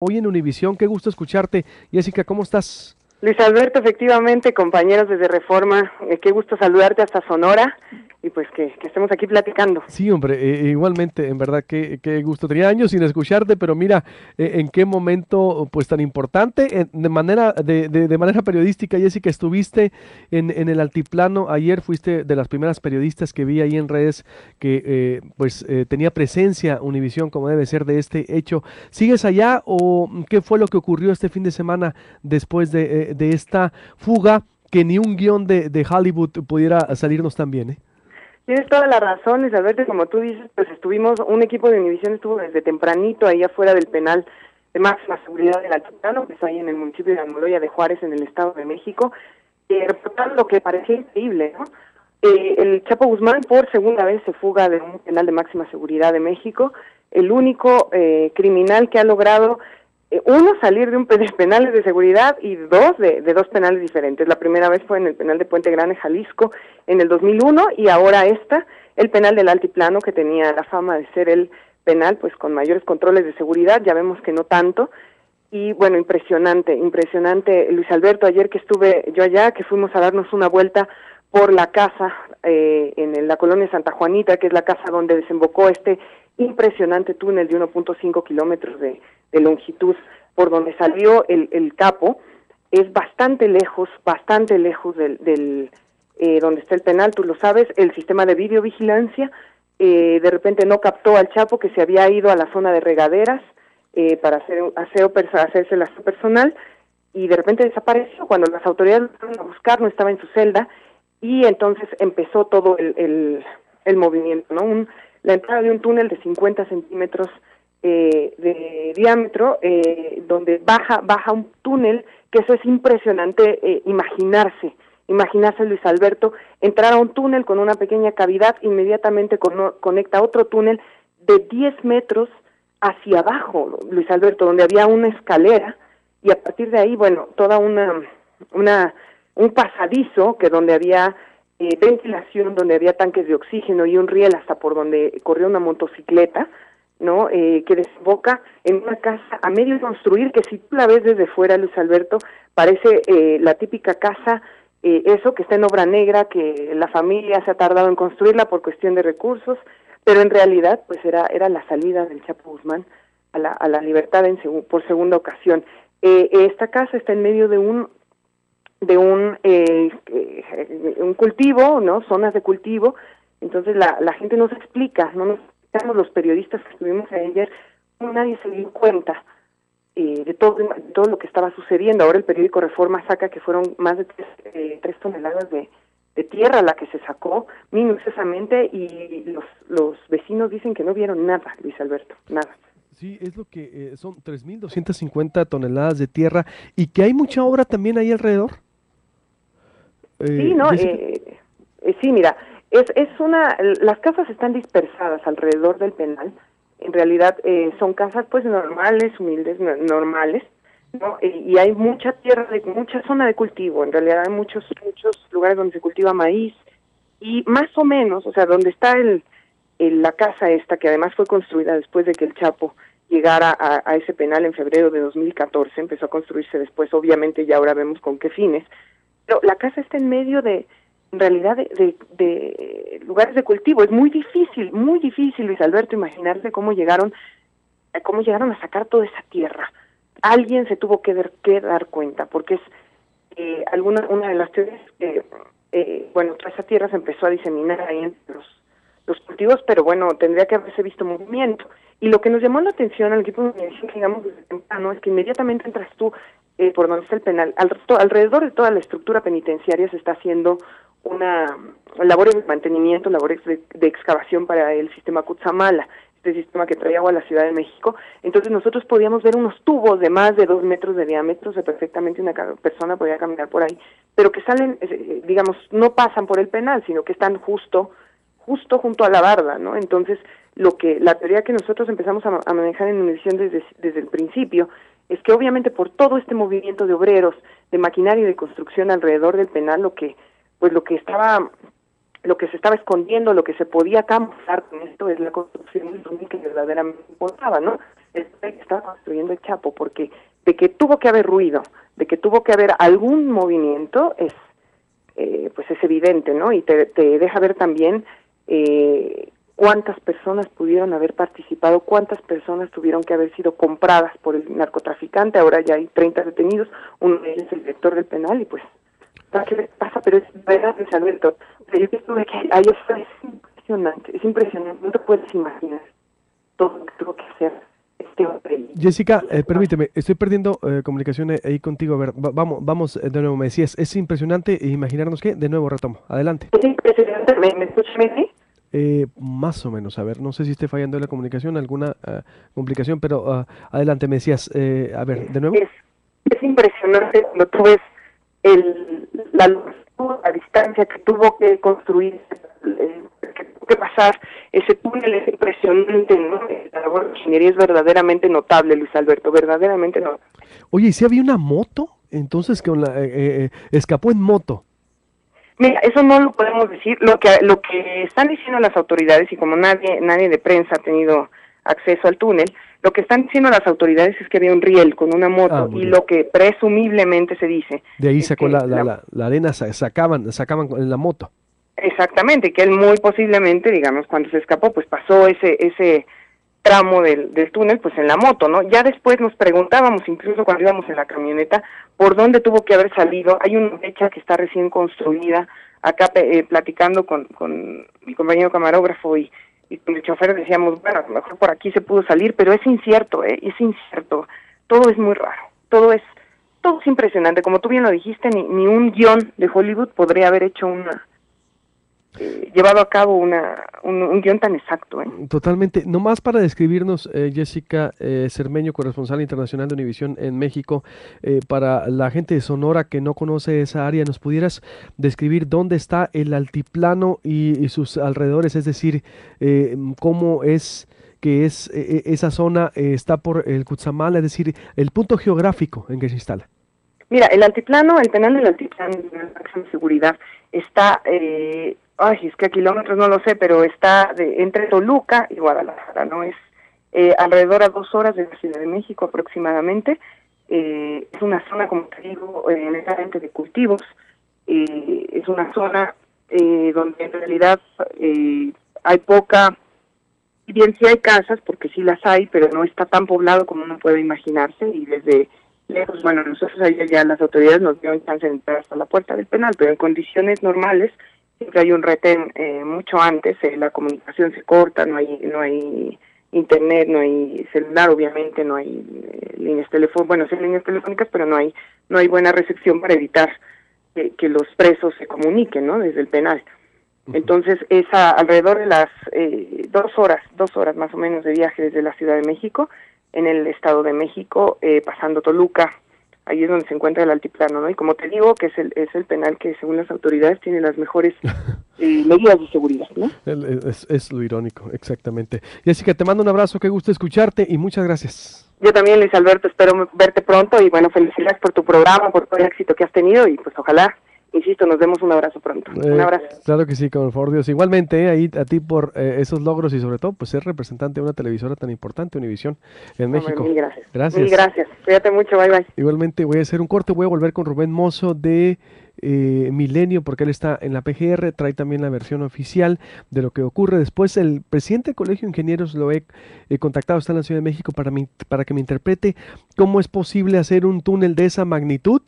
Hoy en Univisión, qué gusto escucharte. Jessica, ¿cómo estás? Luis Alberto, efectivamente, compañeros desde Reforma, qué gusto saludarte hasta Sonora y pues que estemos aquí platicando. Sí, hombre, igualmente, en verdad, qué gusto. Tenía años sin escucharte, pero mira, en qué momento, pues tan importante, de manera periodística, Jessica, estuviste en el altiplano. Ayer fuiste de las primeras periodistas que vi ahí en redes que, tenía presencia Univisión, como debe ser, de este hecho. ¿Sigues allá o qué fue lo que ocurrió este fin de semana después de esta fuga que ni un guión de Hollywood pudiera salirnos tan bien, eh? Tienes toda la razón, Luis Alberto, como tú dices, pues un equipo de Univisión estuvo desde tempranito ahí afuera del penal de máxima seguridad del Altiplano, que está ahí en el municipio de Almoloya de Juárez, en el Estado de México, reportando lo que parecía increíble, ¿no? El Chapo Guzmán por segunda vez se fuga de un penal de máxima seguridad de México, el único criminal que ha logrado uno, salir de un de penales de seguridad y dos, de dos penales diferentes. La primera vez fue en el penal de Puente Grande, Jalisco, en el 2001, y ahora el penal del Altiplano, que tenía la fama de ser el penal pues con mayores controles de seguridad, ya vemos que no tanto. Y bueno, impresionante, Luis Alberto, ayer que estuve yo allá, que fuimos a darnos una vuelta por la casa la colonia Santa Juanita, que es la casa donde desembocó este impresionante túnel de 1.5 kilómetros de longitud, por donde salió el capo. Es bastante lejos del donde está el penal, tú lo sabes. El sistema de videovigilancia de repente no captó al Chapo, que se había ido a la zona de regaderas para hacerse el aseo personal, y de repente desapareció. Cuando las autoridades lo fueron a buscar, no estaba en su celda, y entonces empezó todo el movimiento, ¿no? La entrada de un túnel de 50 centímetros de diámetro, donde baja un túnel, que eso es impresionante, imaginarse, Luis Alberto, entrar a un túnel con una pequeña cavidad, inmediatamente conecta otro túnel de 10 metros hacia abajo, Luis Alberto, donde había una escalera, y a partir de ahí, bueno, toda un pasadizo, que donde había ventilación, donde había tanques de oxígeno y un riel hasta por donde corrió una motocicleta, ¿no? Que desemboca en una casa a medio de construir, que si tú la ves desde fuera, Luis Alberto, parece la típica casa, eso que está en obra negra, que la familia se ha tardado en construirla por cuestión de recursos, pero en realidad pues era la salida del Chapo Guzmán a la libertad por segunda ocasión. Esta casa está en medio de un cultivo, ¿no? Zonas de cultivo. Entonces la gente no se explica, no nos explicamos los periodistas que estuvimos ayer, nadie se dio cuenta de todo lo que estaba sucediendo. Ahora el periódico Reforma saca que fueron más de 3 toneladas de tierra la que se sacó minuciosamente, y los vecinos dicen que no vieron nada, Luis Alberto, nada. Sí, es lo que son 3.250 toneladas de tierra y que hay mucha obra también ahí alrededor, Sí, no, Jessica. sí, mira, las casas están dispersadas alrededor del penal. En realidad son casas pues normales, humildes, normales, ¿no? Y hay mucha tierra, mucha zona de cultivo. En realidad hay muchos lugares donde se cultiva maíz, y más o menos, o sea, donde está la casa esta, que además fue construida después de que el Chapo llegara a ese penal en febrero de 2014, empezó a construirse después, obviamente, y ahora vemos con qué fines. Pero la casa está en medio en realidad, de lugares de cultivo. Es muy difícil, Luis Alberto, imaginarse cómo llegaron a sacar toda esa tierra. Alguien se tuvo que dar cuenta, porque es una de las teorías que, bueno, toda esa tierra se empezó a diseminar ahí entre los cultivos, pero bueno, tendría que haberse visto movimiento. Y lo que nos llamó la atención al equipo de Univisión, digamos, desde temprano, es que inmediatamente entras tú por donde está el penal. Alrededor de toda la estructura penitenciaria se está haciendo una labores de mantenimiento, labores de excavación para el sistema Cutzamala, este sistema que trae agua a la Ciudad de México. Entonces nosotros podíamos ver unos tubos de más de 2 metros de diámetro, o sea, perfectamente una persona podía caminar por ahí, pero que salen, digamos, no pasan por el penal, sino que están justo junto a la barda, ¿no? Entonces, la teoría que nosotros empezamos a manejar en Univisión desde el principio es que obviamente por todo este movimiento de obreros, de maquinaria y de construcción alrededor del penal, lo que se estaba escondiendo, lo que se podía camuflar con esto, es la construcción del túnel que verdaderamente importaba, ¿no? el túnel que estaba construyendo el Chapo, porque de que tuvo que haber ruido, de que tuvo que haber algún movimiento, pues es evidente, ¿no? Y te deja ver también cuántas personas pudieron haber participado, cuántas personas tuvieron que haber sido compradas por el narcotraficante. Ahora ya hay 30 detenidos, uno de ellos es el director del penal, y pues, ¿qué pasa? Pero es verdad, Luis Alberto. O sea, yo que estuve ahí afuera, es impresionante, no te puedes imaginar todo lo que tuvo que hacer este hombre. Jessica, permíteme, estoy perdiendo comunicación ahí contigo. A ver, vamos de nuevo. Me decías, es impresionante imaginarnos que, de nuevo retomo. Adelante. Es impresionante, ¿me escuchas bien? Más o menos, a ver, no sé si esté fallando la comunicación, alguna complicación, pero adelante, me decías, a ver, de nuevo. Es impresionante cuando tú ves la longitud, la distancia que tuvo que construir, que tuvo que pasar ese túnel. Es impresionante, ¿no? La labor de ingeniería es verdaderamente notable, Luis Alberto, verdaderamente notable. Oye, ¿y si había una moto? Entonces, escapó en moto. Mira, eso no lo podemos decir. Lo que están diciendo las autoridades, y como nadie de prensa ha tenido acceso al túnel, lo que están diciendo las autoridades es que había un riel con una moto, y lo que presumiblemente se dice... De ahí sacó la arena, sacaban en la moto. Exactamente, que él muy posiblemente, digamos, cuando se escapó, pues pasó ese tramo del túnel, pues en la moto, ¿no? Ya después nos preguntábamos, incluso cuando íbamos en la camioneta, por dónde tuvo que haber salido. Hay una brecha que está recién construida. Acá platicando con mi compañero camarógrafo y con el chofer, decíamos, bueno, a lo mejor por aquí se pudo salir, pero es incierto, es incierto. Todo es muy raro, todo es impresionante. Como tú bien lo dijiste, ni un guión de Hollywood podría haber hecho llevado a cabo un guión tan exacto. Totalmente. Nomás para describirnos, Jessica Cermeño, corresponsal internacional de Univisión en México, para la gente de Sonora que no conoce esa área, ¿nos pudieras describir dónde está el altiplano y sus alrededores? Es decir, cómo es que esa zona está por el Cutzamala, es decir, el punto geográfico en que se instala. Mira, el altiplano, el penal del altiplano de máxima seguridad está... es que a kilómetros no lo sé, pero está entre Toluca y Guadalajara, ¿no? Es alrededor a 2 horas de la Ciudad de México aproximadamente. Es una zona, como te digo, netamente de cultivos. Es una zona donde en realidad hay poca, y bien sí hay casas, porque sí las hay, pero no está tan poblado como uno puede imaginarse, y desde lejos, bueno, nosotros ayer ya las autoridades nos dieron chance de entrar hasta la puerta del penal, pero en condiciones normales siempre hay un retén mucho antes. La comunicación se corta, no hay internet, no hay celular, obviamente, no hay líneas telefónicas, bueno, sí hay líneas telefónicas, pero no hay buena recepción para evitar que los presos se comuniquen, ¿no? Desde el penal. Entonces, es alrededor de las 2 horas más o menos de viaje desde la Ciudad de México, en el Estado de México, pasando Toluca. Ahí es donde se encuentra el altiplano, ¿no? Y como te digo, que es el penal que, según las autoridades, tiene las mejores medidas de seguridad, ¿no? Es lo irónico, exactamente. Jessica, te mando un abrazo, qué gusto escucharte y muchas gracias. Yo también, Luis Alberto, espero verte pronto, y bueno, felicidades por tu programa, por todo el éxito que has tenido, y pues ojalá, insisto, nos demos un abrazo pronto. Un abrazo. Claro que sí, con el favor de Dios. Igualmente, ahí a ti por esos logros y sobre todo, pues ser representante de una televisora tan importante, Univisión, en México. Mil gracias. Gracias. Mil gracias. Cuídate mucho, bye bye. Igualmente, voy a hacer un corte, voy a volver con Rubén Mozo de Milenio, porque él está en la PGR, trae también la versión oficial de lo que ocurre. Después, el presidente del Colegio de Ingenieros lo he contactado, está en la Ciudad de México, para que me interprete cómo es posible hacer un túnel de esa magnitud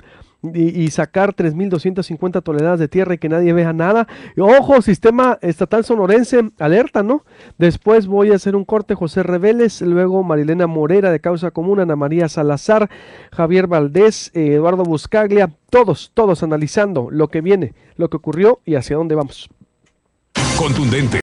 y sacar 3.250 toneladas de tierra y que nadie vea nada. Ojo, Sistema Estatal Sonorense, alerta, ¿no? Después voy a hacer un corte, José Reveles, luego Marilena Morera de Causa Común, Ana María Salazar, Javier Valdés, Eduardo Buscaglia, todos analizando lo que viene, lo que ocurrió y hacia dónde vamos. Contundente.